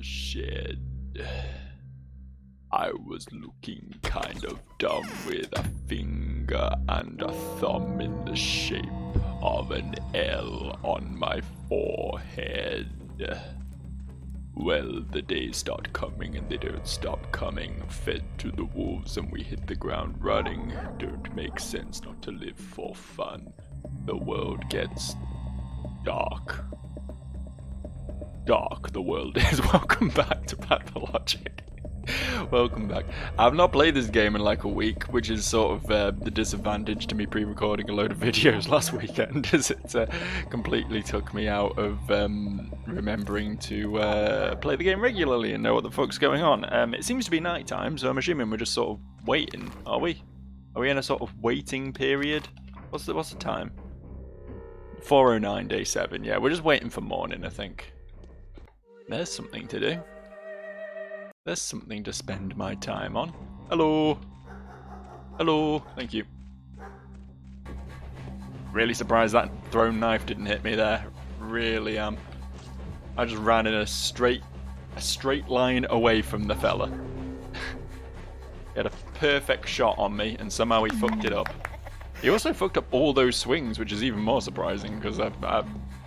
shed. I was looking kind of dumb with a finger and a thumb in the shape of an L on my forehead. Well, the days start coming and they don't stop coming. Fed to the wolves and we hit the ground running. Don't make sense not to live for fun. The world gets dark. Dark the world is. Welcome back to Pathologic. Welcome back. I've not played this game in like a week, which is sort of the disadvantage to me pre-recording a load of videos last weekend, as it completely took me out of remembering to play the game regularly and know what the fuck's going on. It seems to be night time, so I'm assuming we're just sort of waiting, are we? Are we in a sort of waiting period? What's the time? 4:09 day 7, yeah, we're just waiting for morning, I think. There's something to do. There's something to spend my time on. Hello. Hello. Thank you. Really surprised that thrown knife didn't hit me there. Really am. I just ran in a straight line away from the fella. He had a perfect shot on me and somehow he fucked it up. He also fucked up all those swings, which is even more surprising because I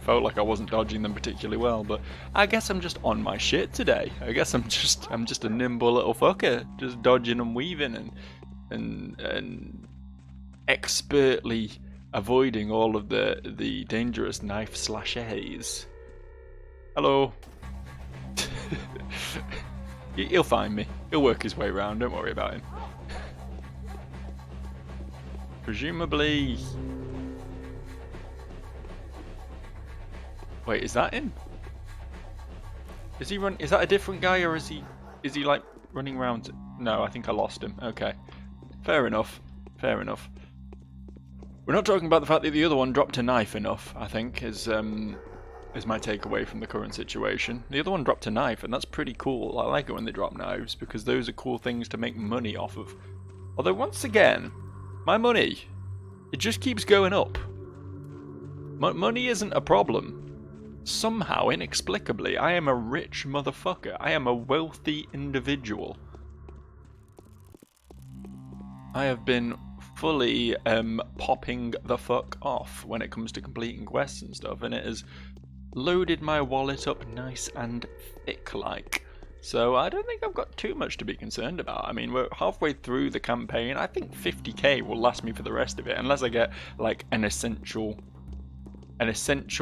felt like I wasn't dodging them particularly well. But I guess I'm just on my shit today. I guess I'm just a nimble little fucker, just dodging and weaving and expertly avoiding all of the dangerous knife slashes. Hello. He'll find me. He'll work his way around. Don't worry about him. Presumably. Wait, is that him? Is he run? Is that a different guy, or is he like running around? No, I think I lost him. Okay, fair enough. Fair enough. We're not talking about the fact that the other one dropped a knife enough. I think is my takeaway from the current situation. The other one dropped a knife, and that's pretty cool. I like it when they drop knives because those are cool things to make money off of. Although once again, my money, it just keeps going up. Money isn't a problem. Somehow, inexplicably, I am a rich motherfucker. I am a wealthy individual. I have been fully popping the fuck off when it comes to completing quests and stuff, and it has loaded my wallet up nice and thick-like. So I don't think I've got too much to be concerned about. I mean, we're halfway through the campaign. I think 50k will last me for the rest of it, unless I get like an essential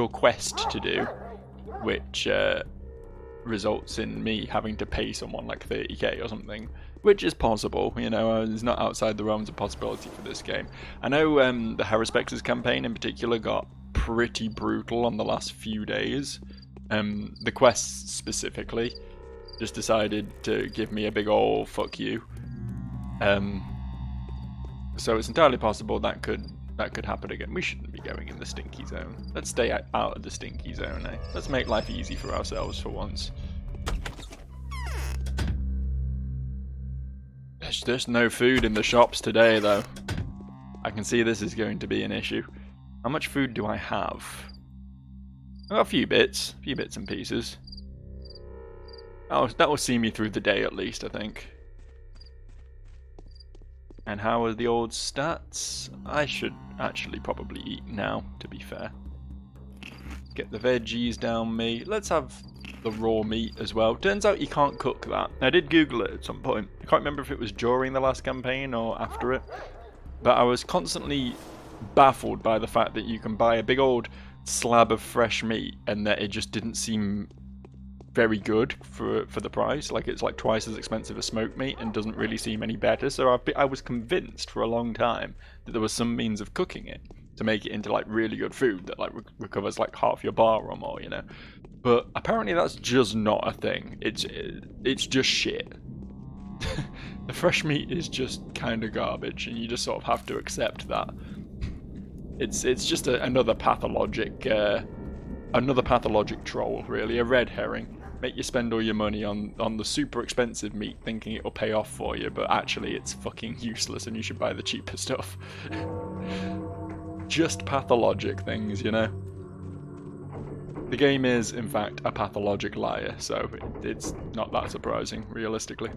quest to do, which results in me having to pay someone like 30k or something, which is possible. You know, it's not outside the realms of possibility for this game. I know the Harrispex's campaign in particular got pretty brutal on the last few days. The quests specifically just decided to give me a big ol' fuck you. So it's entirely possible that could happen again. We shouldn't be going in the stinky zone. Let's stay out of the stinky zone, eh? Let's make life easy for ourselves for once. There's just no food in the shops today, though. I can see this is going to be an issue. How much food do I have? I've got a few bits and pieces. That will see me through the day at least, I think. And how are the old stats? I should actually probably eat now, to be fair. Get the veggies down me. Let's have the raw meat as well. Turns out you can't cook that. I did Google it at some point. I can't remember if it was during the last campaign or after it. But I was constantly baffled by the fact that you can buy a big old slab of fresh meat and that it just didn't seem very good for the price. Like, it's like twice as expensive as smoked meat and doesn't really seem any better. So I was convinced for a long time that there was some means of cooking it to make it into like really good food that like recovers like half your bar or more, you know. But apparently that's just not a thing. It's just shit. The fresh meat is just kind of garbage, and you just sort of have to accept that. It's just another pathologic troll, really, a red herring. Make you spend all your money on the super expensive meat thinking it'll pay off for you, but actually it's fucking useless and you should buy the cheaper stuff. Just pathologic things, you know? The game is, in fact, a pathologic liar, so it's not that surprising, realistically.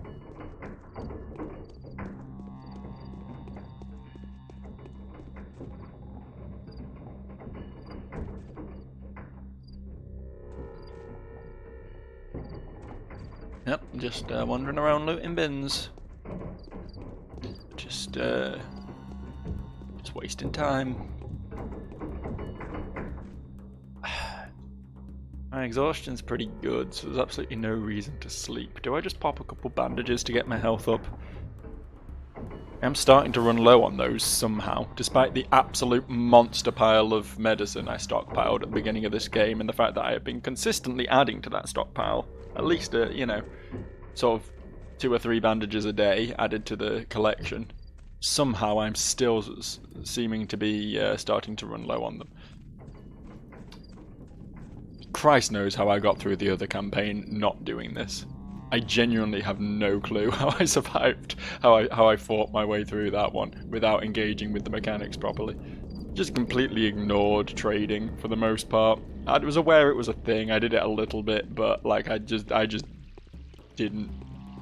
Yep, just wandering around looting bins. Just wasting time. My exhaustion's pretty good, so there's absolutely no reason to sleep. Do I just pop a couple bandages to get my health up? I'm starting to run low on those somehow, despite the absolute monster pile of medicine I stockpiled at the beginning of this game, and the fact that I have been consistently adding to that stockpile. At least, you know, sort of 2 or 3 bandages a day added to the collection. Somehow I'm still seeming to be starting to run low on them. Christ knows how I got through the other campaign not doing this. I genuinely have no clue how I survived, how I fought my way through that one without engaging with the mechanics properly. Just completely ignored trading for the most part. I was aware it was a thing, I did it a little bit, but like I just didn't,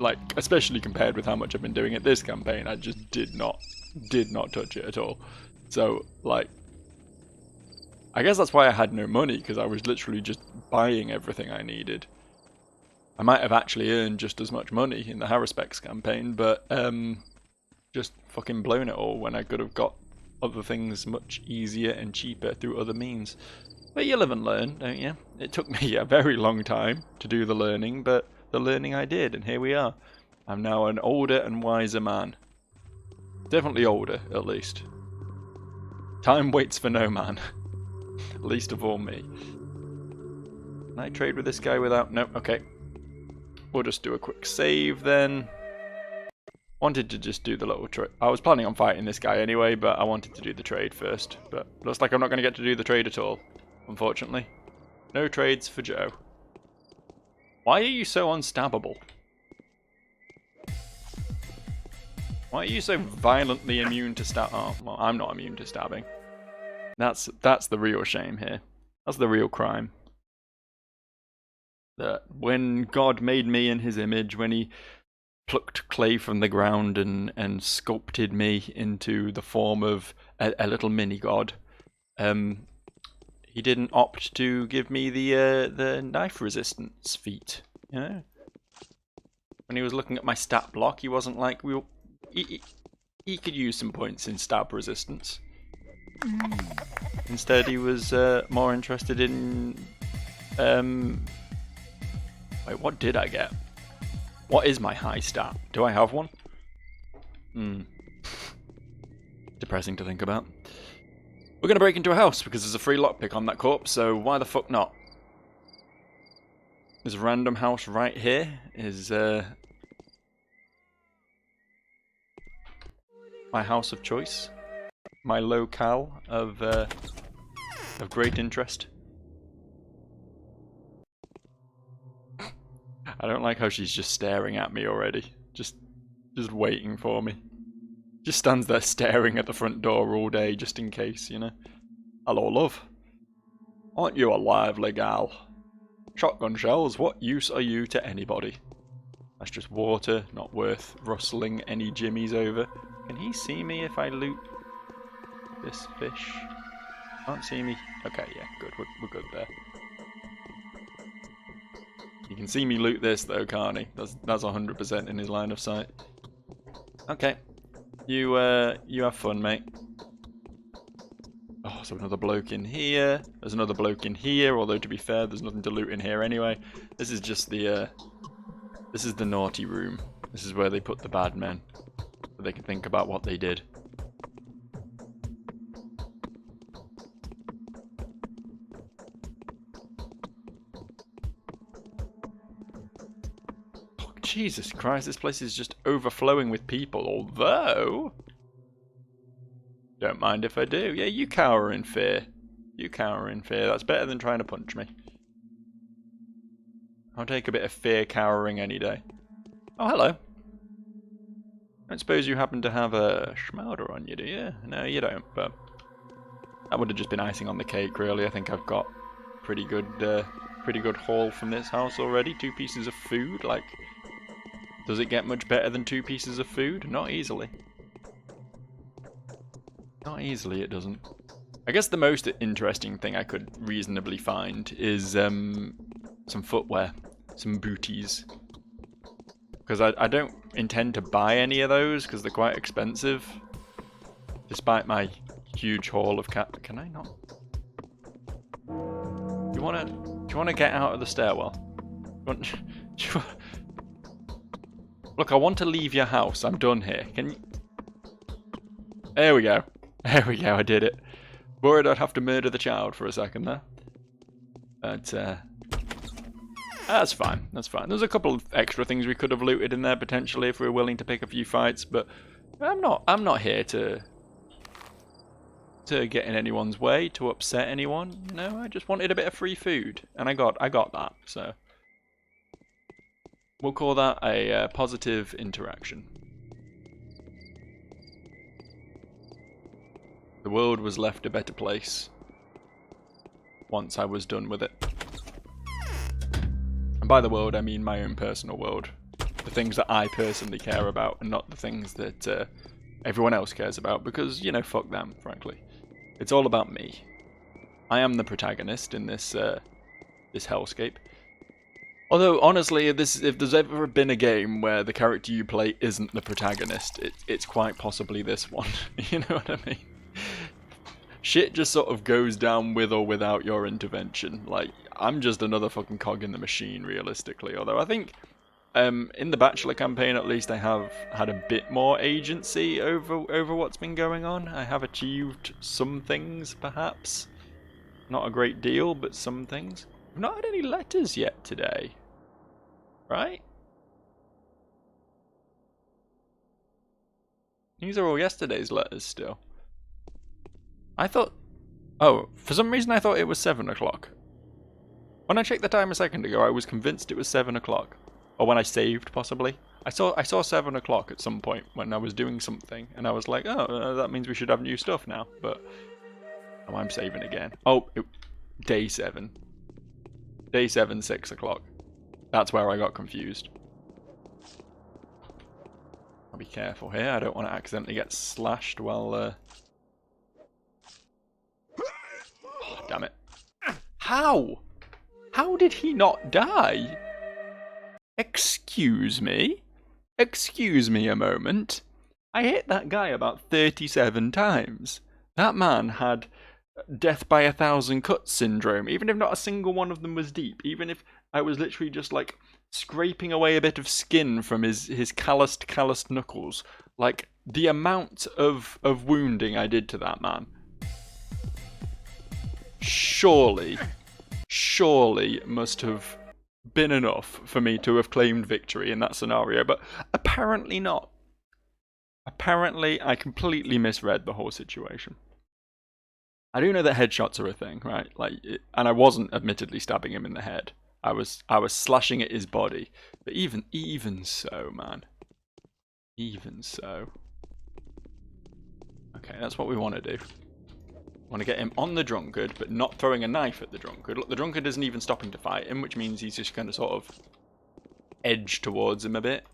like, especially compared with how much I've been doing it this campaign, I just did not touch it at all. So, like, I guess that's why I had no money, because I was literally just buying everything I needed. I might have actually earned just as much money in the Harrispex campaign, but just fucking blown it all when I could have got other things much easier and cheaper through other means. But you live and learn, don't you? It took me a very long time to do the learning, but the learning I did, and here we are. I'm now an older and wiser man. Definitely older, at least. Time waits for no man. Least of all me. Can I trade with this guy without... No, okay. We'll just do a quick save then. Wanted to just do the little trade. I was planning on fighting this guy anyway, but I wanted to do the trade first. But looks like I'm not going to get to do the trade at all, unfortunately. No trades for Joe. Why are you so unstabbable? Why are you so violently immune to stab? Oh, well, I'm not immune to stabbing. That's the real shame here. That's the real crime. That when God made me in his image, when he plucked clay from the ground and sculpted me into the form of a little mini god, he didn't opt to give me the knife resistance feat. You know, when he was looking at my stat block, he wasn't like he could use some points in stab resistance. Instead, he was more interested in wait, what did I get? What is my high stat? Do I have one? Depressing to think about. We're gonna break into a house because there's a free lockpick on that corpse, so why the fuck not? This random house right here is my house of choice. My locale of great interest. I don't like how she's just staring at me already. Just waiting for me. Just stands there staring at the front door all day, just in case, you know. Hello, love. Aren't you a lively gal? Shotgun shells, what use are you to anybody? That's just water, not worth rustling any jimmies over. Can he see me if I loot this fish? Can't see me. Okay, yeah, good. We're good there. You can see me loot this though, can't he? That's 100% in his line of sight. Okay, you have fun, mate. Oh, so another bloke in here. There's another bloke in here. Although to be fair, there's nothing to loot in here anyway. This is just the this is the naughty room. This is where they put the bad men, so they can think about what they did. Jesus Christ, this place is just overflowing with people, although... Don't mind if I do. Yeah, you cower in fear. You cower in fear. That's better than trying to punch me. I'll take a bit of fear cowering any day. Oh, hello. I don't suppose you happen to have a schmouder on you, do you? No, you don't, but... That would have just been icing on the cake, really. I think I've got pretty good haul from this house already. 2 pieces of food, like, does it get much better than 2 pieces of food? Not easily. Not easily, it doesn't. I guess the most interesting thing I could reasonably find is some footwear, some booties. Because I don't intend to buy any of those because they're quite expensive. Despite my huge haul of Can I not? Do you wanna get out of the stairwell? Look, I want to leave your house. I'm done here. Can you? There we go. There we go. I did it. Worried I'd have to murder the child for a second there. But that's fine. That's fine. There's a couple of extra things we could have looted in there potentially if we were willing to pick a few fights, but I'm not here to get in anyone's way, to upset anyone. You know, I just wanted a bit of free food, and I got that. So we'll call that a positive interaction. The world was left a better place once I was done with it. And by the world, I mean my own personal world. The things that I personally care about and not the things that everyone else cares about, because, you know, fuck them, frankly. It's all about me. I am the protagonist in this this hellscape. Although, honestly, if there's ever been a game where the character you play isn't the protagonist, it's quite possibly this one. You know what I mean? Shit just sort of goes down with or without your intervention. Like, I'm just another fucking cog in the machine, realistically. Although I think in the Bachelor campaign, at least, I have had a bit more agency over what's been going on. I have achieved some things, perhaps. Not a great deal, but some things. I've not had any letters yet today. Right? These are all yesterday's letters still. I thought... Oh, for some reason I thought it was 7 o'clock. When I checked the time a second ago, I was convinced it was 7 o'clock. Or when I saved, possibly. I saw 7 o'clock at some point when I was doing something, and I was like, oh, that means we should have new stuff now. But... Oh, I'm saving again. Oh, day 7. Day 7, 6 o'clock. That's where I got confused. I'll be careful here. I don't want to accidentally get slashed while... Oh, damn it. How? How did he not die? Excuse me? Excuse me a moment. I hit that guy about 37 times. That man had death by 1,000 cuts syndrome, even if not a single one of them was deep, even if I was literally just like scraping away a bit of skin from his calloused knuckles. Like, the amount of wounding I did to that man. Surely must have been enough for me to have claimed victory in that scenario, but apparently not. Apparently, I completely misread the whole situation. I do know that headshots are a thing, right? And I wasn't admittedly stabbing him in the head. I was slashing at his body. But even so, man. Even so. Okay, that's what we want to do. Want to get him on the drunkard, but not throwing a knife at the drunkard. Look, the drunkard isn't even stopping to fight him, which means he's just going to sort of edge towards him a bit.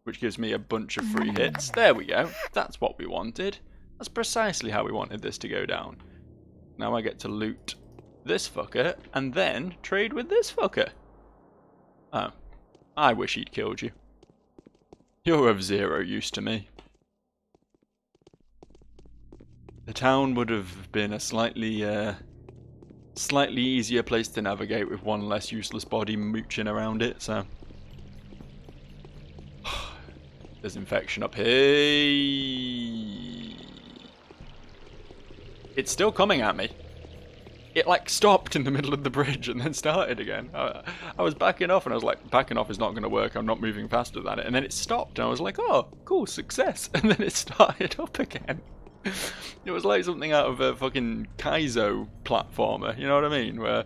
Which gives me a bunch of free hits. There we go. That's what we wanted. That's precisely how we wanted this to go down. Now I get to loot this fucker, and then trade with this fucker. Oh. I wish he'd killed you. You're of zero use to me. The town would have been a slightly easier place to navigate with one less useless body mooching around it, so... There's infection up here. It's still coming at me. It like stopped in the middle of the bridge and then started again. I was backing off and I was like, backing off is not going to work, I'm not moving faster than it. And then it stopped and I was like, oh, cool, success. And then it started up again. It was like something out of a fucking Kaizo platformer, you know what I mean? Where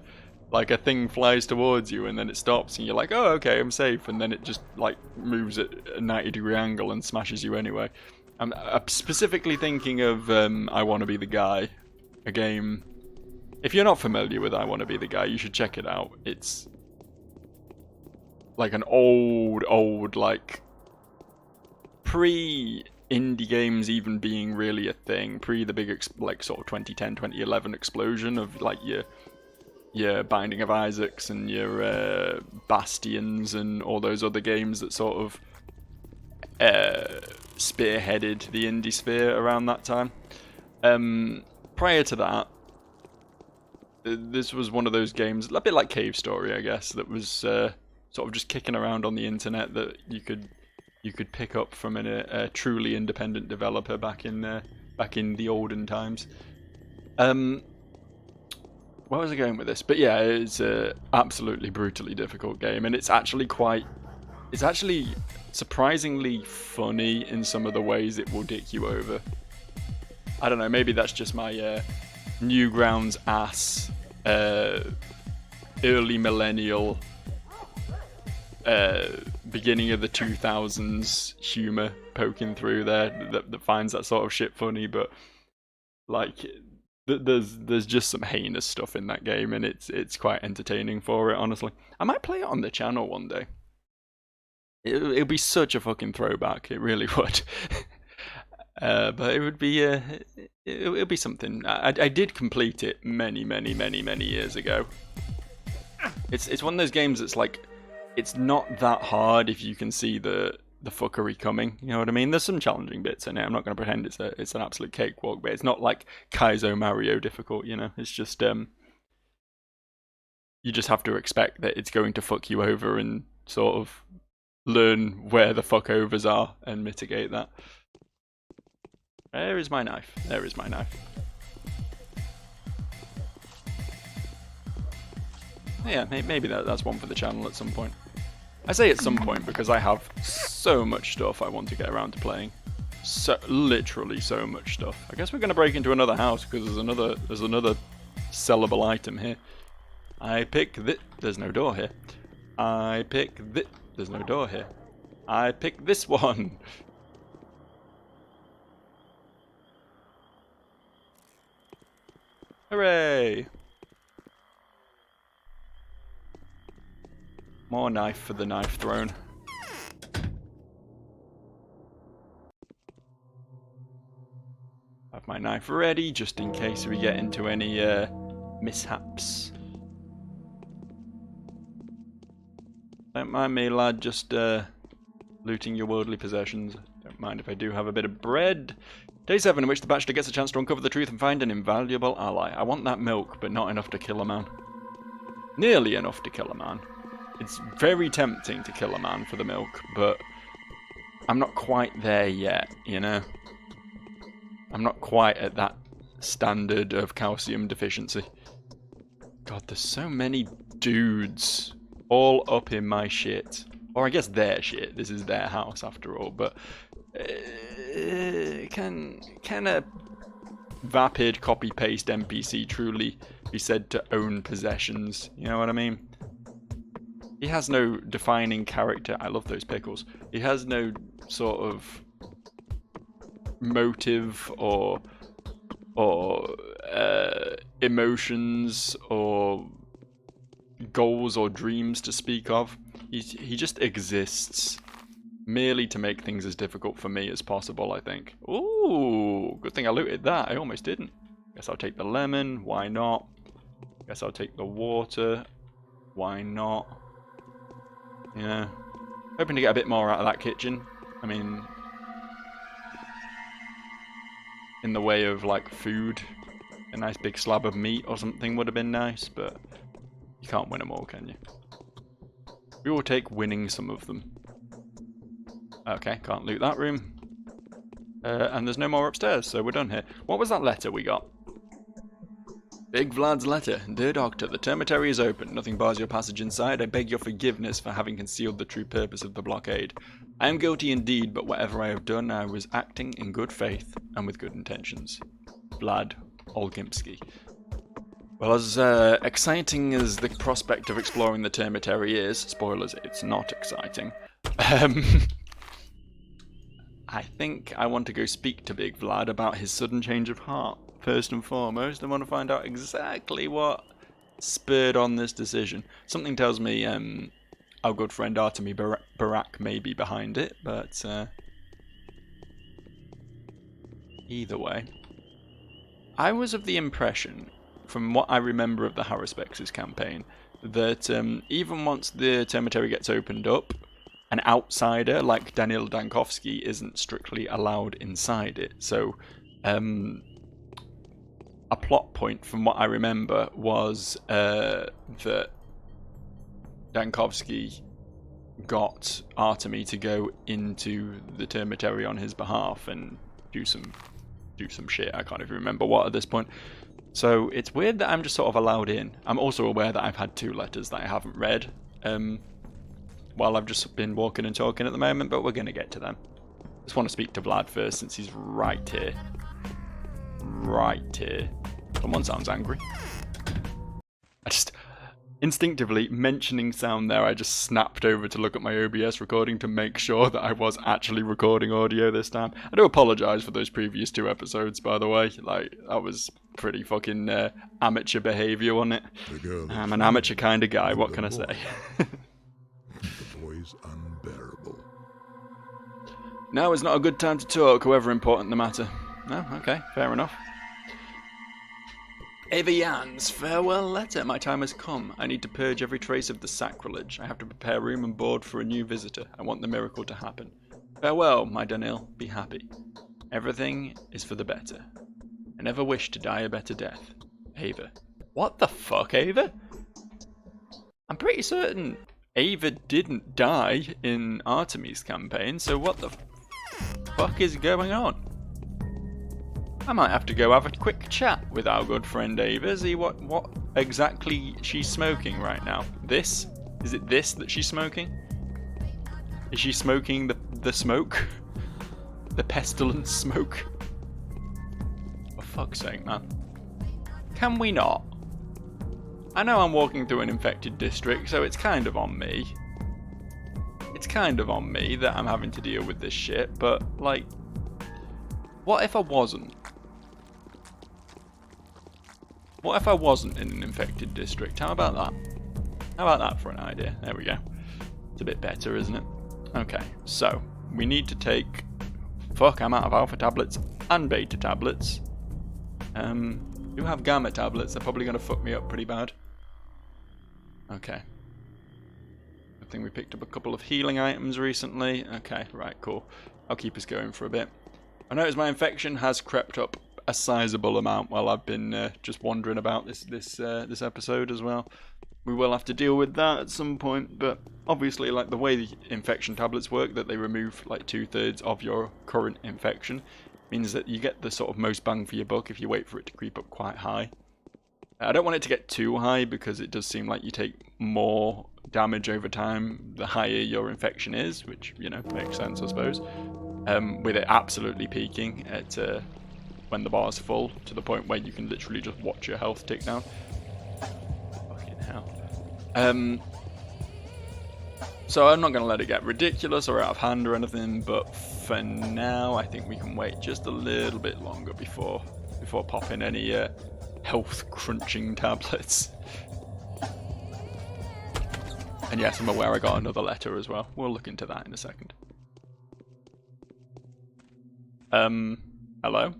like a thing flies towards you and then it stops and you're like, oh, okay, I'm safe. And then it just like moves at a 90-degree angle and smashes you anyway. I'm specifically thinking of I Want to Be the Guy, a game If you're not familiar with I Want to Be the Guy, you should check it out. It's like an old, like, pre-indie games even being really a thing, pre the big, like, sort of 2010, 2011 explosion of, like, your Binding of Isaacs and your Bastions and all those other games that sort of spearheaded the indie sphere around that time. Prior to that, this was one of those games, a bit like Cave Story, I guess, that was sort of just kicking around on the internet that you could pick up from a truly independent developer back in the olden times. Where was I going with this? But yeah, it's a absolutely brutally difficult game, and it's actually surprisingly funny in some of the ways it will dick you over. I don't know, maybe that's just my Newgrounds ass, early millennial, beginning of the 2000s humor poking through there that finds that sort of shit funny, but like there's just some heinous stuff in that game, and it's quite entertaining for it, honestly. I might play it on the channel one day. It'll be such a fucking throwback, it really would. But it would be it'll be something. I did complete it many years ago. It's one of those games that's like, it's not that hard if you can see the fuckery coming. You know what I mean? There's some challenging bits in it. I'm not going to pretend it's an absolute cakewalk, but it's not like Kaizo Mario difficult. You know, it's just you just have to expect that it's going to fuck you over and sort of learn where the fuckovers are and mitigate that. There is my knife. There is my knife. Yeah, maybe that's one for the channel at some point. I say at some point because I have so much stuff I want to get around to playing. So literally so much stuff. I guess we're gonna break into another house because there's another sellable item here. I pick this. There's no door here. I pick this. There's no door here. I pick this one. Hooray! More knife for the knife throne. Have my knife ready just in case we get into any mishaps. Don't mind me, lad, just looting your worldly possessions. Don't mind if I do have a bit of bread. Day 7 in which the Bachelor gets a chance to uncover the truth and find an invaluable ally. I want that milk, but not enough to kill a man. Nearly enough to kill a man. It's very tempting to kill a man for the milk, but I'm not quite there yet, you know? I'm not quite at that standard of calcium deficiency. God, there's so many dudes all up in my shit. Or I guess their shit. This is their house after all, but can a vapid copy-paste NPC truly be said to own possessions? You know what I mean? He has no defining character. I love those pickles. He has no sort of motive or emotions or goals or dreams to speak of. He just exists merely to make things as difficult for me as possible, I think. Ooh, good thing I looted that. I almost didn't. Guess I'll take the lemon. Why not? Guess I'll take the water. Why not? Yeah. Hoping to get a bit more out of that kitchen. I mean, in the way of, like, food. A nice big slab of meat or something would have been nice, but you can't win them all, can you? We will take winning some of them. Okay, can't loot that room. And there's no more upstairs, so we're done here. What was that letter we got? Big Vlad's letter. Dear Doctor, the termitary is open. Nothing bars your passage inside. I beg your forgiveness for having concealed the true purpose of the blockade. I am guilty indeed, but whatever I have done, I was acting in good faith and with good intentions. Vlad Olgimpsky. Well, as exciting as the prospect of exploring the termitary is, spoilers, it's not exciting. I think I want to go speak to Big Vlad about his sudden change of heart. first and foremost. I want to find out exactly what spurred on this decision. Something tells me our good friend Artemi Barak may be behind it, but either way. I was of the impression, from what I remember of the Harrispex's campaign, that even once the Termitary gets opened up, an outsider like Daniel Dankovsky isn't strictly allowed inside it. So, a plot point, from what I remember, was that Dankovsky got Artemi to go into the Termitary on his behalf and do some shit. I can't even remember what at this point. So it's weird that I'm just sort of allowed in. I'm also aware that I've had 2 letters that I haven't read while I've just been walking and talking at the moment, but we're going to get to them. Just want to speak to Vlad first, since he's right here. Right here. Someone sounds angry. I just... Instinctively, mentioning sound there, I just snapped over to look at my OBS recording to make sure that I was actually recording audio this time. I do apologise for those previous 2 episodes, by the way. Like, that was pretty fucking amateur behaviour, wasn't it? I'm an amateur kind of guy, what can I say? The boy's unbearable. Now is not a good time to talk, however important the matter. No? Okay, fair enough. Ava Jan's farewell letter. My time has come. I need to purge every trace of the sacrilege. I have to prepare room and board for a new visitor. I want the miracle to happen. Farewell, my Danil. Be happy. Everything is for the better. I never wish to die a better death. Ava. What the fuck, Ava? I'm pretty certain Ava didn't die in Artemi's campaign, so what the fuck is going on? I might have to go have a quick chat with our good friend Ava, see what exactly she's smoking right now. This? Is it this that she's smoking? Is she smoking the smoke? The pestilent smoke? For fuck's sake, man. Can we not? I know I'm walking through an infected district, so it's kind of on me. It's kind of on me that I'm having to deal with this shit, but, like, what if I wasn't? What if I wasn't in an infected district? How about that? How about that for an idea? There we go. It's a bit better, isn't it? Okay, so we need to take... Fuck, I'm out of alpha tablets and beta tablets. Do have gamma tablets. They're probably going to fuck me up pretty bad. Okay. I think we picked up a couple of healing items recently. Okay, right, cool. I'll keep us going for a bit. I notice my infection has crept up a sizable amount while I've been just wandering about this episode as well. We will have to deal with that at some point, but obviously, like, the way the infection tablets work, that they remove like 2/3 of your current infection, means that you get the sort of most bang for your buck if you wait for it to creep up quite high. I don't want it to get too high, because it does seem like you take more damage over time the higher your infection is, which, you know, makes sense, I suppose. With it absolutely peaking at when the bar's full, to the point where you can literally just watch your health tick down. Fucking hell. So I'm not going to let it get ridiculous or out of hand or anything, but for now I think we can wait just a little bit longer before popping any health crunching tablets. And yes, I'm aware I got another letter as well. We'll look into that in a second. Hello?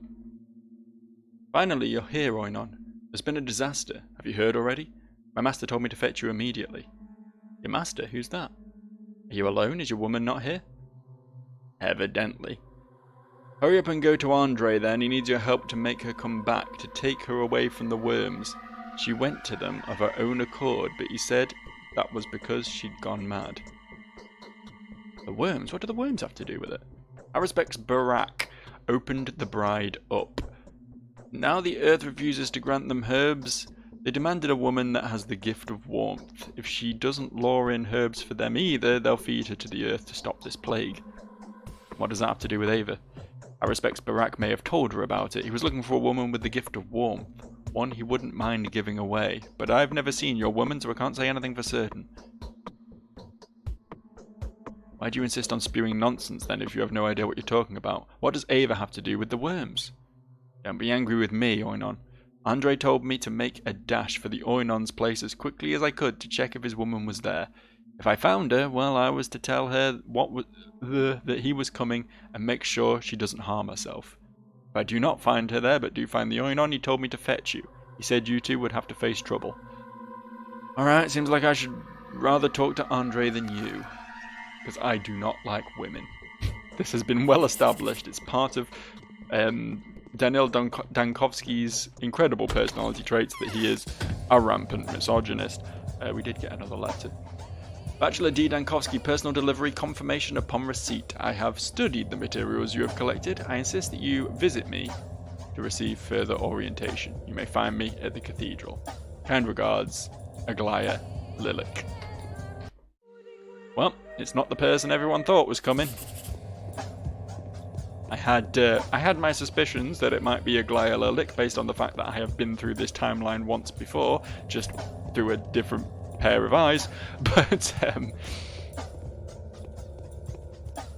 Finally, you're here, Oinon. There's been a disaster. Have you heard already? My master told me to fetch you immediately. Your master? Who's that? Are you alone? Is your woman not here? Evidently. Hurry up and go to Andre then. He needs your help to make her come back, to take her away from the worms. She went to them of her own accord, but he said that was because she'd gone mad. The worms? What do the worms have to do with it? Harrispex's Barak opened the bride up. Now the earth refuses to grant them herbs. They demanded a woman that has the gift of warmth. If she doesn't lure in herbs for them either, they'll feed her to the earth to stop this plague. What does that have to do with Ava? Harrispex's Barak may have told her about it. He was looking for a woman with the gift of warmth. One he wouldn't mind giving away. But I've never seen your woman, so I can't say anything for certain. Why do you insist on spewing nonsense then if you have no idea what you're talking about? What does Ava have to do with the worms? Don't be angry with me, Oinon. Andre told me to make a dash for the Oinon's place as quickly as I could to check if his woman was there. If I found her, well, I was to tell her that he was coming and make sure she doesn't harm herself. If I do not find her there, but do find the Oinon, he told me to fetch you. He said you two would have to face trouble. Alright, seems like I should rather talk to Andre than you. Because I do not like women. This has been well established. It's part of Daniel Dankovsky's incredible personality traits that he is a rampant misogynist. We did get another letter. Bachelor D. Dankovsky, personal delivery confirmation upon receipt. I have studied the materials you have collected. I insist that you visit me to receive further orientation. You may find me at the cathedral. Kind regards, Aglaya Lilac. Well, it's not the person everyone thought was coming. I had my suspicions that it might be Aglaya Lilac based on the fact that I have been through this timeline once before, just through a different pair of eyes, but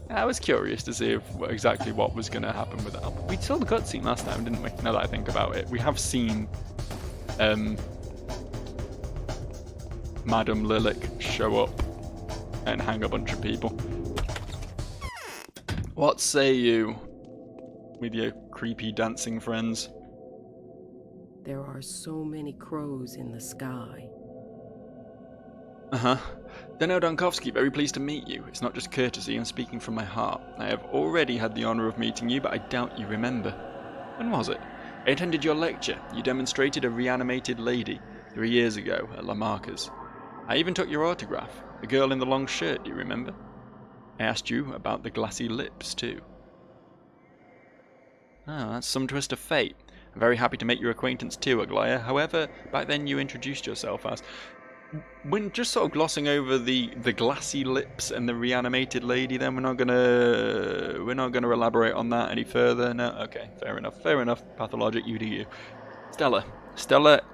I was curious to see exactly what was going to happen with that. We saw the cutscene last time, didn't we? Now that I think about it, we have seen Madame Lilac show up and hang a bunch of people. What say you, with your creepy dancing friends? There are so many crows in the sky. Uh-huh. Daniel Dankovsky, very pleased to meet you. It's not just courtesy, I'm speaking from my heart. I have already had the honour of meeting you, but I doubt you remember. When was it? I attended your lecture. You demonstrated a reanimated lady 3 years ago at Lamarcus. I even took your autograph. The girl in the long shirt, do you remember? I asked you about the glassy lips, too. Oh, that's some twist of fate. I'm very happy to make your acquaintance too, Aglaya. However, back then you introduced yourself as... When just sort of glossing over the glassy lips and the reanimated lady, then we're not gonna elaborate on that any further. No, okay, fair enough. Pathologic, you do you. Stella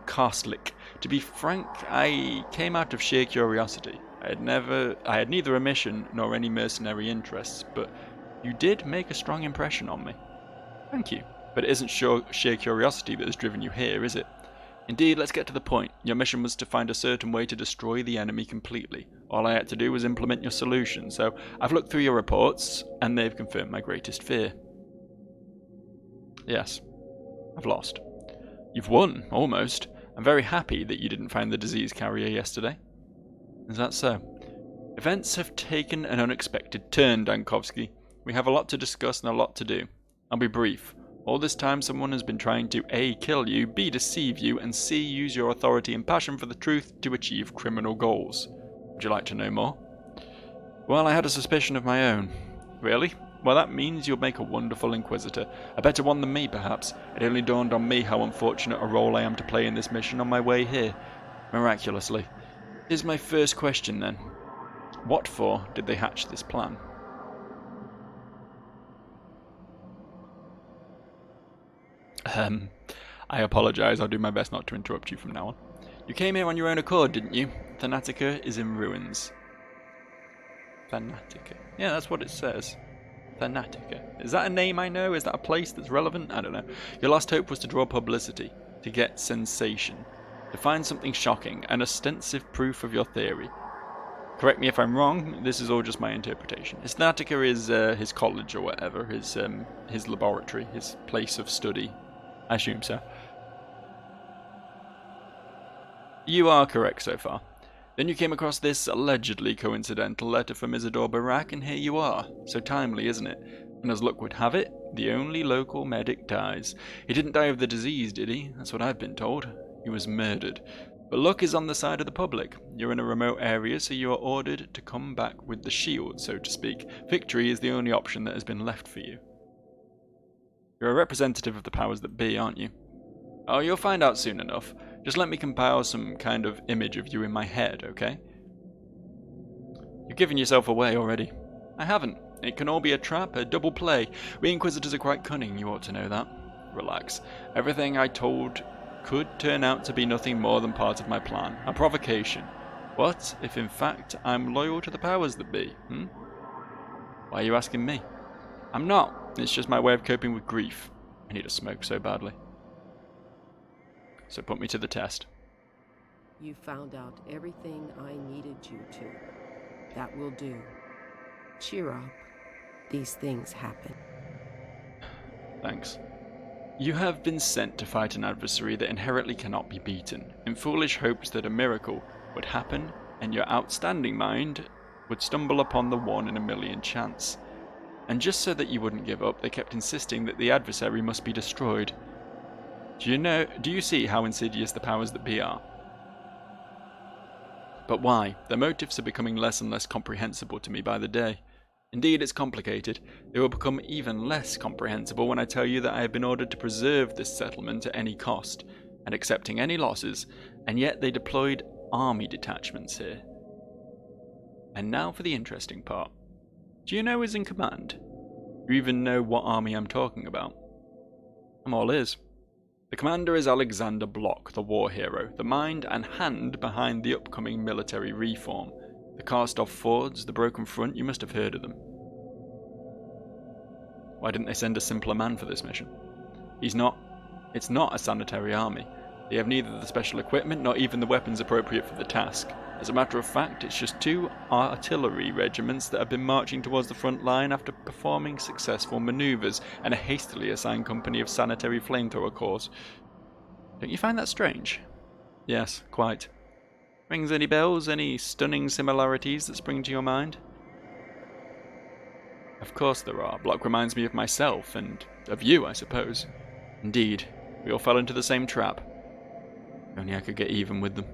Karstlik. To be frank, I came out of sheer curiosity. I had neither a mission nor any mercenary interests, but you did make a strong impression on me. Thank you. But it isn't sheer curiosity that has driven you here, is it? Indeed, let's get to the point. Your mission was to find a certain way to destroy the enemy completely. All I had to do was implement your solution, so I've looked through your reports, and they've confirmed my greatest fear. Yes, I've lost. You've won, almost. I'm very happy that you didn't find the disease carrier yesterday. Is that so? Events have taken an unexpected turn, Dankovsky. We have a lot to discuss and a lot to do. I'll be brief. All this time someone has been trying to A. kill you, B. deceive you, and C. use your authority and passion for the truth to achieve criminal goals. Would you like to know more? Well, I had a suspicion of my own. Really? Well, that means you'll make a wonderful Inquisitor. A better one than me, perhaps. It only dawned on me how unfortunate a role I am to play in this mission on my way here. Miraculously. Here's my first question, then. What for did they hatch this plan? I apologise, I'll do my best not to interrupt you from now on. You came here on your own accord, didn't you? Thanatica is in ruins. Thanatica. Yeah, that's what it says. Thanatica. Is that a name I know? Is that a place that's relevant? I don't know. Your last hope was to draw publicity, to get sensation, to find something shocking, and ostensive proof of your theory. Correct me if I'm wrong, this is all just my interpretation. Thanatica is his college or whatever, his laboratory, his place of study. I assume so. You are correct so far. Then you came across this allegedly coincidental letter from Isidore Barak, and here you are. So timely, isn't it? And as luck would have it, the only local medic dies. He didn't die of the disease, did he? That's what I've been told. He was murdered. But luck is on the side of the public. You're in a remote area, so you are ordered to come back with the shield, so to speak. Victory is the only option that has been left for you. You're a representative of the powers that be, aren't you? Oh, you'll find out soon enough. Just let me compile some kind of image of you in my head, okay? You've given yourself away already. I haven't. It can all be a trap, a double play. We Inquisitors are quite cunning, you ought to know that. Relax. Everything I told could turn out to be nothing more than part of my plan. A provocation. What if in fact I'm loyal to the powers that be, Why are you asking me? I'm not. It's just my way of coping with grief. I need a smoke so badly. So put me to the test. You found out everything I needed you to. That will do. Cheer up. These things happen. Thanks. You have been sent to fight an adversary that inherently cannot be beaten, in foolish hopes that a miracle would happen and your outstanding mind would stumble upon the 1 in a million chance. And just so that you wouldn't give up, they kept insisting that the adversary must be destroyed. Do you see how insidious the powers that be are? But why? Their motives are becoming less and less comprehensible to me by the day. Indeed, it's complicated. They will become even less comprehensible when I tell you that I have been ordered to preserve this settlement at any cost, and accepting any losses, and yet they deployed army detachments here. And now for the interesting part. Do you know who's in command? Do you even know what army I'm talking about? I'm all ears. The commander is Alexander Block, the war hero, the mind and hand behind the upcoming military reform. The cast-off fords, the broken front, you must have heard of them. Why didn't they send a simpler man for this mission? It's not a sanitary army. They have neither the special equipment nor even the weapons appropriate for the task. As a matter of fact, it's just 2 artillery regiments that have been marching towards the front line after performing successful maneuvers, and a hastily assigned company of sanitary flamethrower corps. Don't you find that strange? Yes, quite. Rings any bells? Any stunning similarities that spring to your mind? Of course there are. Block reminds me of myself, and of you, I suppose. Indeed, we all fell into the same trap. If only I could get even with them.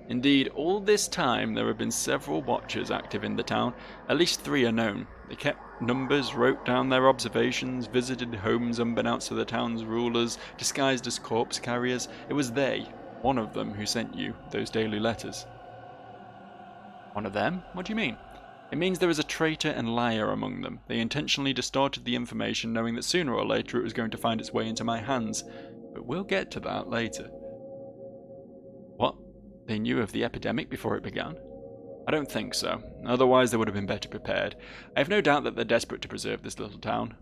Indeed, all this time there have been several watchers active in the town. At least 3 are known. They kept numbers, wrote down their observations, visited homes unbeknownst to the town's rulers, disguised as corpse carriers. It was they, one of them, who sent you those daily letters. One of them? What do you mean? It means there is a traitor and liar among them. They intentionally distorted the information, knowing that sooner or later it was going to find its way into my hands. But we'll get to that later. What? They knew of the epidemic before it began? I don't think so. Otherwise they would have been better prepared. I have no doubt that they're desperate to preserve this little town.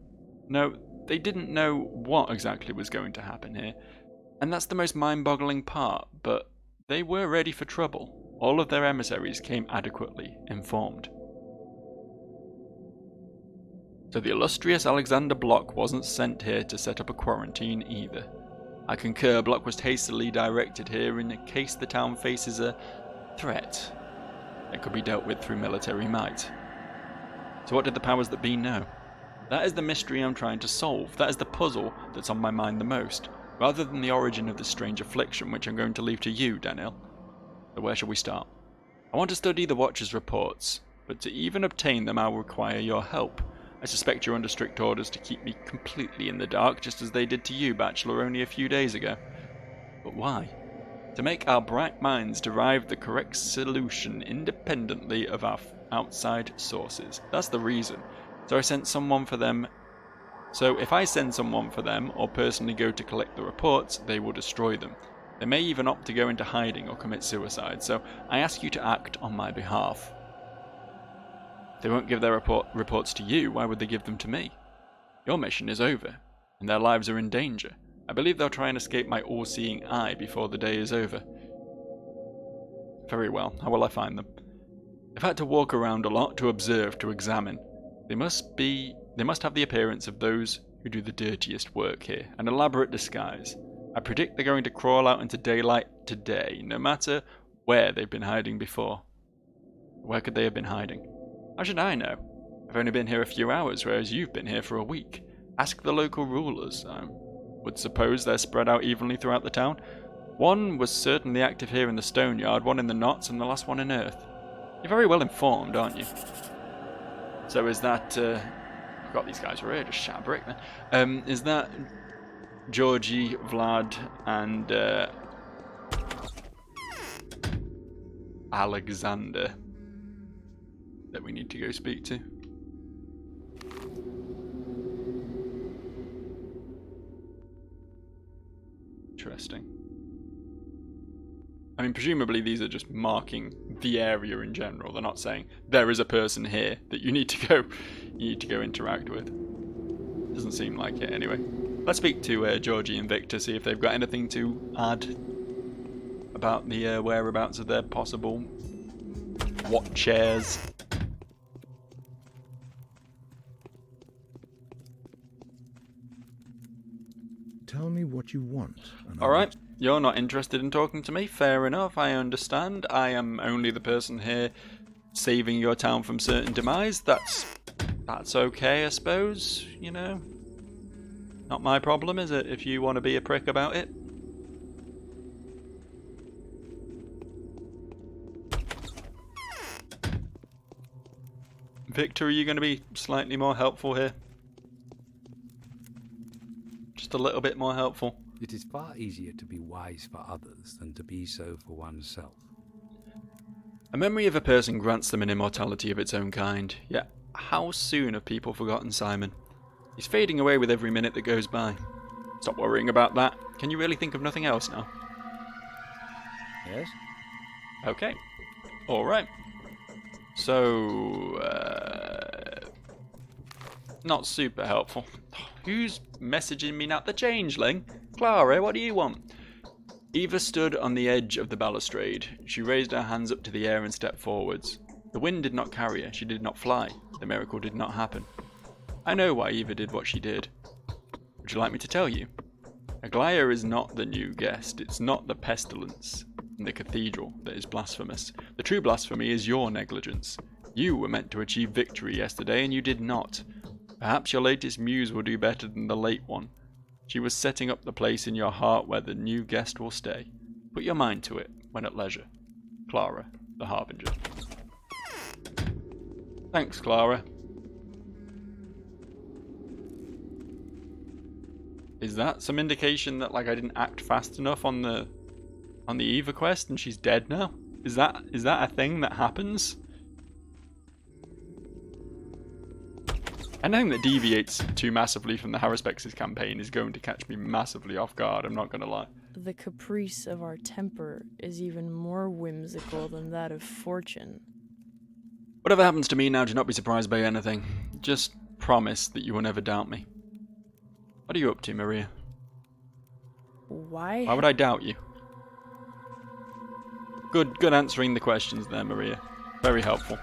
No, they didn't know what exactly was going to happen here. And that's the most mind-boggling part, but they were ready for trouble. All of their emissaries came adequately informed. So the illustrious Alexander Block wasn't sent here to set up a quarantine either. I concur. Block was hastily directed here in case the town faces a threat that could be dealt with through military might. So what did the powers that be know? That is the mystery I'm trying to solve. That is the puzzle that's on my mind the most, rather than the origin of this strange affliction, which I'm going to leave to you, Daniel. So where shall we start? I want to study the Watcher's reports, but to even obtain them I'll require your help. I suspect you're under strict orders to keep me completely in the dark, just as they did to you, Bachelor, only a few days ago. But why? To make our bright minds derive the correct solution independently of our outside sources. That's the reason. So if I send someone for them, or personally go to collect the reports, they will destroy them. They may even opt to go into hiding or commit suicide, so I ask you to act on my behalf. If they won't give their reports to you, why would they give them to me? Your mission is over, and their lives are in danger. I believe they'll try and escape my all-seeing eye before the day is over. Very well, how will I find them? I've had to walk around a lot, to observe, to examine. They must have the appearance of those who do the dirtiest work here, an elaborate disguise. I predict they're going to crawl out into daylight today, no matter where they've been hiding before. Where could they have been hiding? How should I know? I've only been here a few hours, whereas you've been here for a week. Ask the local rulers. I would suppose they're spread out evenly throughout the town. One was certainly active here in the stone yard, one in the knots, and the last one in earth. You're very well informed, aren't you? So is that... I forgot these guys were here, just shat a brick then. Is that Georgie, Vlad, and Alexander that we need to go speak to? Interesting. I mean, presumably these are just marking the area in general. They're not saying there is a person here that you need to go interact with. Doesn't seem like it anyway. Let's speak to Georgie and Victor, see if they've got anything to add about the whereabouts of their possible watchers. Tell me what you want. Alright, you're not interested in talking to me. Fair enough, I understand. I am only the person here saving your town from certain demise. That's okay, I suppose, you know. Not my problem, is it, if you want to be a prick about it? Victor, are you going to be slightly more helpful here? Just a little bit more helpful. It is far easier to be wise for others than to be so for oneself. A memory of a person grants them an immortality of its own kind. Yet, how soon have people forgotten Simon? He's fading away with every minute that goes by. Stop worrying about that. Can you really think of nothing else now? Yes? Okay. Alright. So, not super helpful. Who's messaging me now? The changeling? Clara, what do you want? Eva stood on the edge of the balustrade. She raised her hands up to the air and stepped forwards. The wind did not carry her. She did not fly. The miracle did not happen. I know why Eva did what she did. Would you like me to tell you? Aglaia is not the new guest. It's not the pestilence in the cathedral that is blasphemous. The true blasphemy is your negligence. You were meant to achieve victory yesterday and you did not. Perhaps your latest muse will do better than the late one. She was setting up the place in your heart where the new guest will stay. Put your mind to it when at leisure. Clara, the Harbinger. Thanks, Clara. Is that some indication that like I didn't act fast enough on the Eva quest and she's dead now? Is that a thing that happens? Anything that deviates too massively from the Harrispex's campaign is going to catch me massively off guard, I'm not going to lie. The caprice of our temper is even more whimsical than that of fortune. Whatever happens to me now, do not be surprised by anything. Just promise that you will never doubt me. What are you up to, Maria? Why? Why would I doubt you? Good answering the questions there, Maria. Very helpful.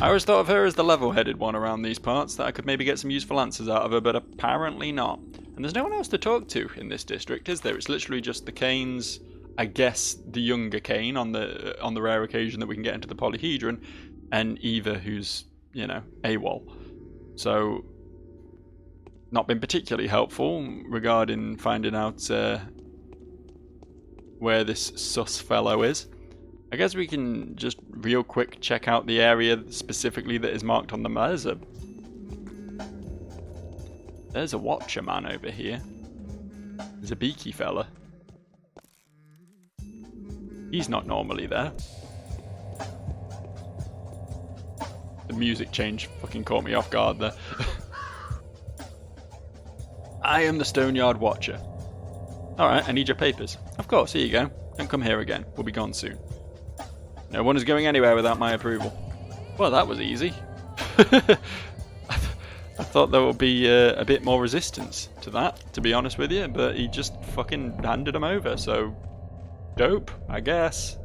I always thought of her as the level-headed one around these parts, that I could maybe get some useful answers out of her, but apparently not. And there's no one else to talk to in this district, is there? It's literally just the Canes, I guess the younger Cane on the rare occasion that we can get into the polyhedron, and Eva, who's, you know, AWOL. So, not been particularly helpful regarding finding out where this sus fellow is. I guess we can just real quick check out the area specifically that is marked on the map. There's a watcher man over here. There's a beaky fella. He's not normally there. The music change fucking caught me off guard there. I am the Stoneyard Watcher. Alright, I need your papers. Of course, here you go. Don't come here again. We'll be gone soon. No one is going anywhere without my approval. Well, that was easy. I thought there would be a bit more resistance to that, to be honest with you, but he just fucking handed them over, so dope, I guess.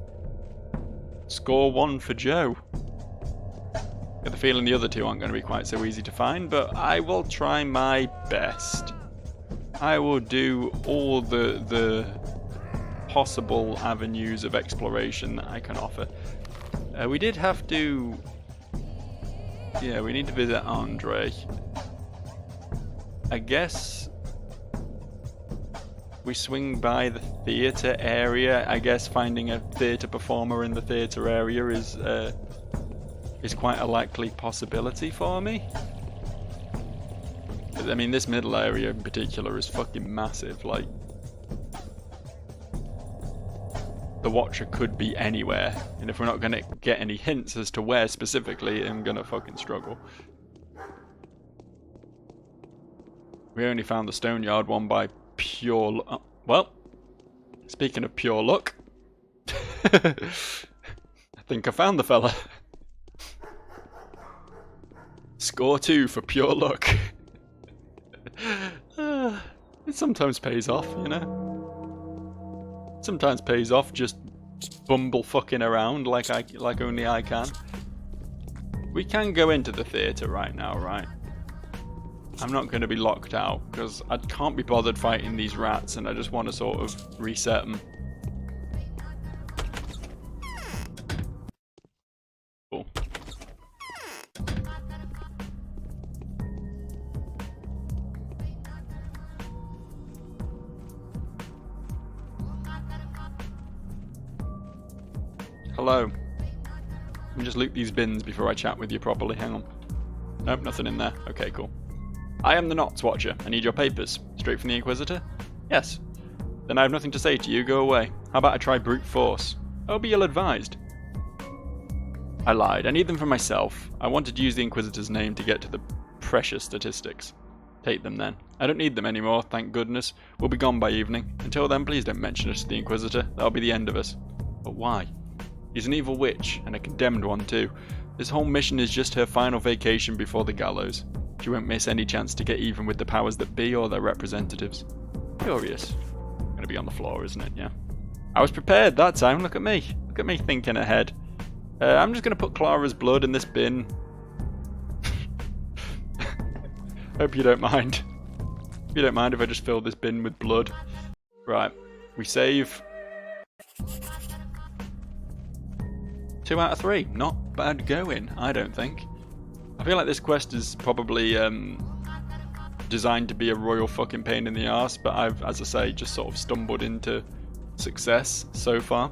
Score 1 for Joe. Got the feeling the other two aren't going to be quite so easy to find, but I will try my best. I will do all the possible avenues of exploration that I can offer. We did have to... Yeah, we need to visit Andre. I guess we swing by the theatre area. I guess finding a theatre performer in the theatre area is quite a likely possibility for me. But, I mean, this middle area in particular is fucking massive. Like, the Watcher could be anywhere, and if we're not going to get any hints as to where specifically, I'm going to fucking struggle. We only found the Stoneyard one by pure luck. Oh, well, speaking of pure luck, I think I found the fella. Score 2 for pure luck. It sometimes pays off, you know? Sometimes pays off just bumble fucking around like only I can. We can go into the theatre right now, right? I'm not going to be locked out because I can't be bothered fighting these rats and I just want to sort of reset them. Cool. Hello. Let me just loot these bins before I chat with you properly. Hang on. Nope, nothing in there. Okay, cool. I am the Knots Watcher. I need your papers. Straight from the Inquisitor? Yes. Then I have nothing to say to you. Go away. How about I try brute force? I'll be ill-advised. I lied. I need them for myself. I wanted to use the Inquisitor's name to get to the precious statistics. Take them then. I don't need them anymore, thank goodness. We'll be gone by evening. Until then, please don't mention us to the Inquisitor. That'll be the end of us. But why? She's an evil witch, and a condemned one too. This whole mission is just her final vacation before the gallows. She won't miss any chance to get even with the powers that be or their representatives. Curious. Gonna be on the floor, isn't it? Yeah. I was prepared that time. Look at me. Look at me thinking ahead. I'm just gonna put Clara's blood in this bin. Hope you don't mind. If you don't mind if I just fill this bin with blood. Right. We save. 2 out of 3. Not bad going, I don't think. I feel like this quest is probably designed to be a royal fucking pain in the arse, but I've, as I say, just sort of stumbled into success so far.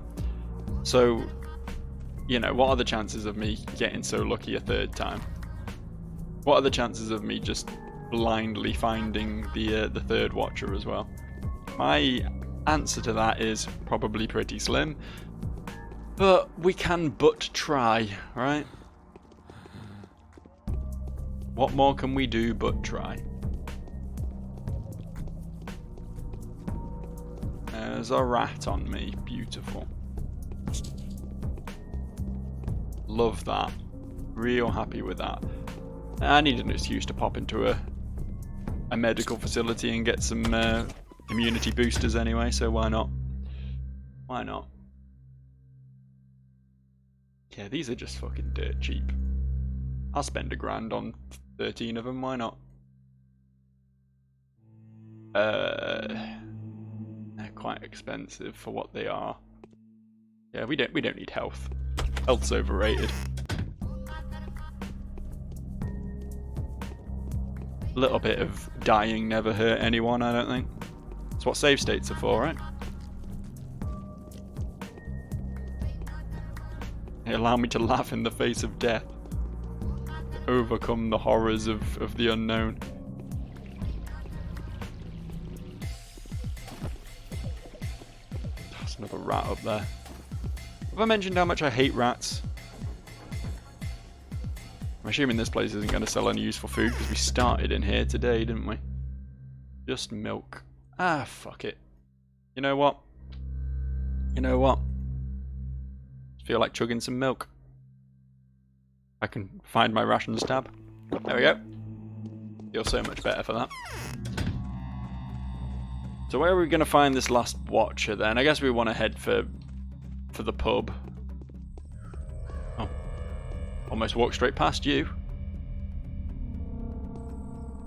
So, you know, what are the chances of me getting so lucky a third time? What are the chances of me just blindly finding the third Watcher as well? My answer to that is probably pretty slim. But we can but try, right? What more can we do but try? There's a rat on me. Beautiful. Love that. Real happy with that. I need an excuse to pop into a medical facility and get some immunity boosters anyway, so why not? Why not? Yeah, these are just fucking dirt cheap. I'll spend $1,000 on 13 of them, why not? They're quite expensive for what they are. Yeah, we don't need health. Health's overrated. A little bit of dying never hurt anyone, I don't think. That's what save states are for, right? They allow me to laugh in the face of death. Overcome the horrors of the unknown. There's another rat up there. Have I mentioned how much I hate rats? I'm assuming this place isn't going to sell any useful food because we started in here today, didn't we? Just milk. Ah, fuck it. You know what? You know what? Feel like chugging some milk. I can find my rations tab. There we go. Feel so much better for that. So where are we going to find this last Watcher then? I guess we want to head for the pub. Oh. Almost walked straight past you.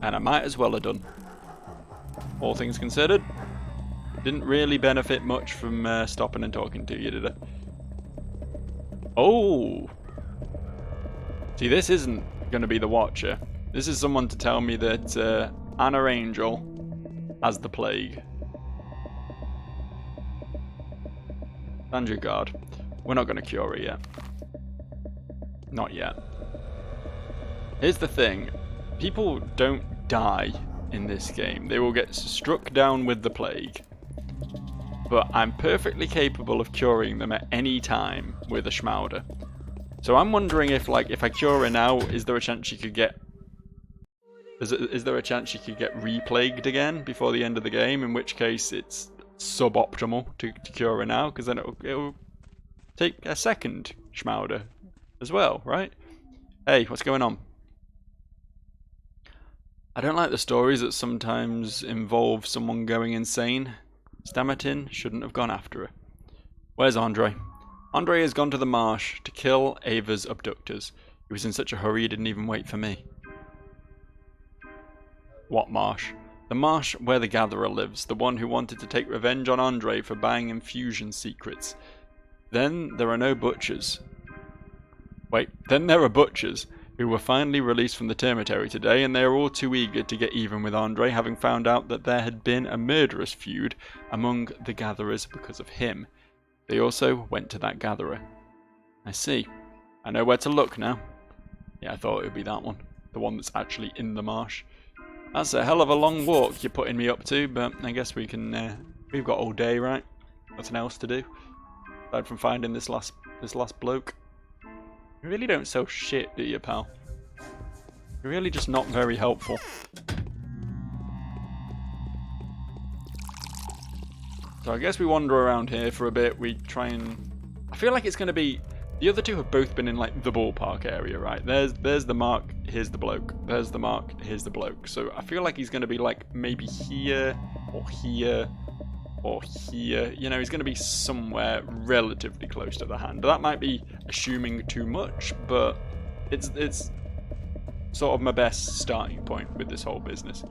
And I might as well have done. All things considered. Didn't really benefit much from stopping and talking to you, did I? Oh! See, this isn't going to be the Watcher. This is someone to tell me that Anna Angel has the plague. Stand your guard. We're not going to cure it yet. Not yet. Here's the thing. People don't die in this game. They will get struck down with the plague. But I'm perfectly capable of curing them at any time with a Schmauder. So I'm wondering if I cure her now, is there a chance she could get... Is there a chance she could get replagued again before the end of the game? In which case it's suboptimal to cure her now, because then it'll take a second Schmauder as well, right? Hey, what's going on? I don't like the stories that sometimes involve someone going insane. Stammerton shouldn't have gone after her. Where's Andre? Andre has gone to the marsh to kill Ava's abductors. He was in such a hurry he didn't even wait for me. What marsh? The marsh where the Gatherer lives, the one who wanted to take revenge on Andre for buying infusion secrets. Then there are no butchers. Wait, then there are butchers who were finally released from the termitary today, and they are all too eager to get even with Andre, having found out that there had been a murderous feud among the Gatherers because of him. They also went to that Gatherer. I see. I know where to look now. Yeah, I thought it would be that one. The one that's actually in the marsh. That's a hell of a long walk you're putting me up to, but I guess we can, we've got all day, right? Nothing else to do. Aside from finding this last bloke. You really don't sell shit, do you, pal? You're really just not very helpful. So I guess we wander around here for a bit. We try and... I feel like it's going to be... The other two have both been in, like, the ballpark area, right? There's the mark, here's the bloke. There's the mark, here's the bloke. So I feel like he's going to be, like, maybe here, or here, or here. You know, he's going to be somewhere relatively close to the hand. That might be assuming too much, but it's sort of my best starting point with this whole business.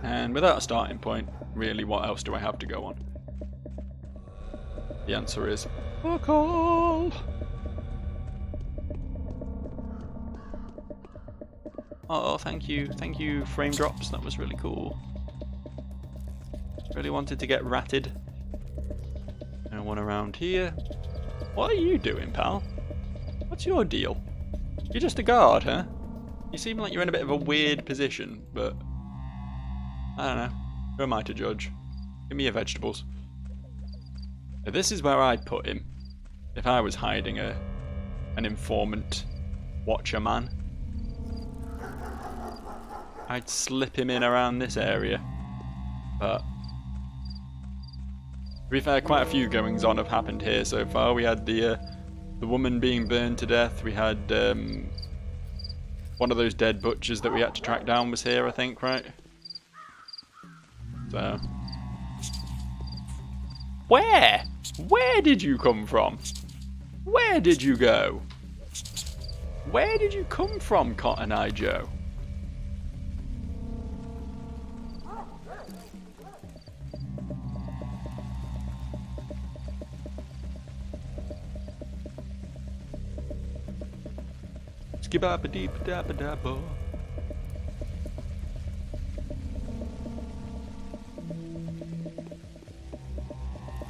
And without a starting point, really, what else do I have to go on? The answer is fuck all. Oh, thank you, frame drops. That was really cool. Really wanted to get ratted. No one around here. What are you doing, pal? What's your deal? You're just a guard, huh? You seem like you're in a bit of a weird position, but I don't know. Who am I to judge? Give me your vegetables. Now, this is where I'd put him if I was hiding an informant watcher man. I'd slip him in around this area. But to be fair, quite a few goings on have happened here so far. We had the woman being burned to death. We had one of those dead butchers that we had to track down was here, I think, right? So, where did you come from? Where did you go? Where did you come from, Cotton Eye Joe? Skibba-ba-dee-ba-da-ba-da-bo.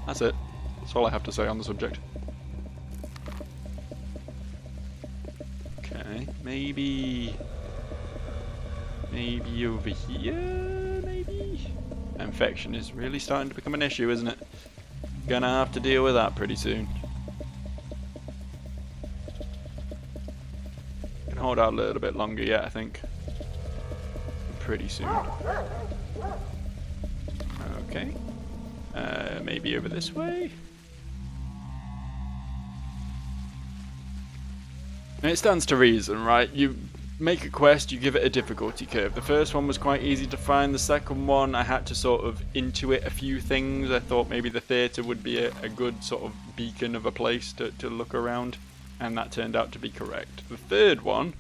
That's it. That's all I have to say on the subject. Okay, maybe over here, maybe? Infection is really starting to become an issue, isn't it? Gonna have to deal with that pretty soon. Can hold out a little bit longer yet, I think. Pretty soon. Okay. Maybe over this way? And it stands to reason, right? You make a quest, you give it a difficulty curve. The first one was quite easy to find. The second one, I had to sort of intuit a few things. I thought maybe the theatre would be a good sort of beacon of a place to look around. And that turned out to be correct. The third one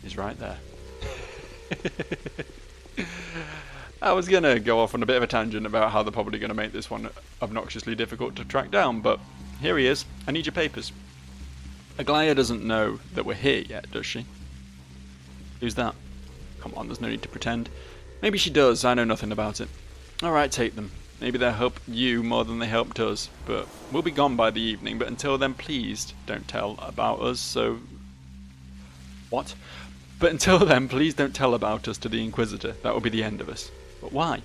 is right there. I was going to go off on a bit of a tangent about how they're probably going to make this one obnoxiously difficult to track down, but here he is. I need your papers. Aglaya doesn't know that we're here yet, does she? Who's that? Come on, there's no need to pretend. Maybe she does, I know nothing about it. Alright, take them. Maybe they'll help you more than they helped us, but we'll be gone by the evening, but until then, please don't tell about us, so... What? But until then, please don't tell about us to the Inquisitor. That will be the end of us. But why?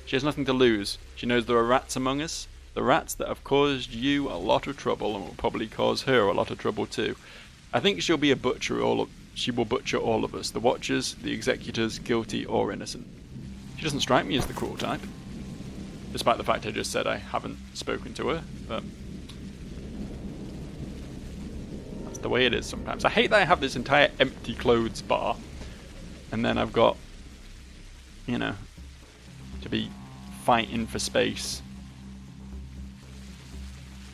She has nothing to lose. She knows there are rats among us. The rats that have caused you a lot of trouble and will probably cause her a lot of trouble too. I think she'll be a butcher. She will butcher all of us. The Watchers, the Executors, guilty or innocent. She doesn't strike me as the cruel type. Despite the fact I just said I haven't spoken to her. But just the way it is sometimes. I hate that I have this entire empty clothes bar, and then I've got, you know, to be fighting for space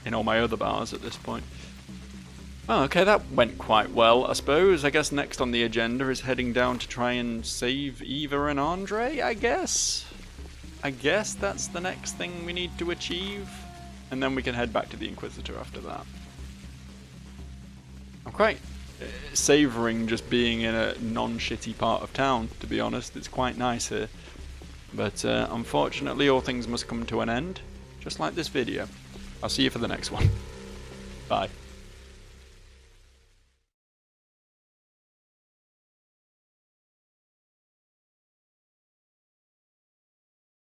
in all my other bars at this point. Oh, okay, that went quite well, I suppose. I guess next on the agenda is heading down to try and save Eva and Andre, I guess? I guess that's the next thing we need to achieve. And then we can head back to the Inquisitor after that. I'm quite savouring just being in a non-shitty part of town, to be honest. It's quite nice here. But unfortunately, all things must come to an end, just like this video. I'll see you for the next one. Bye.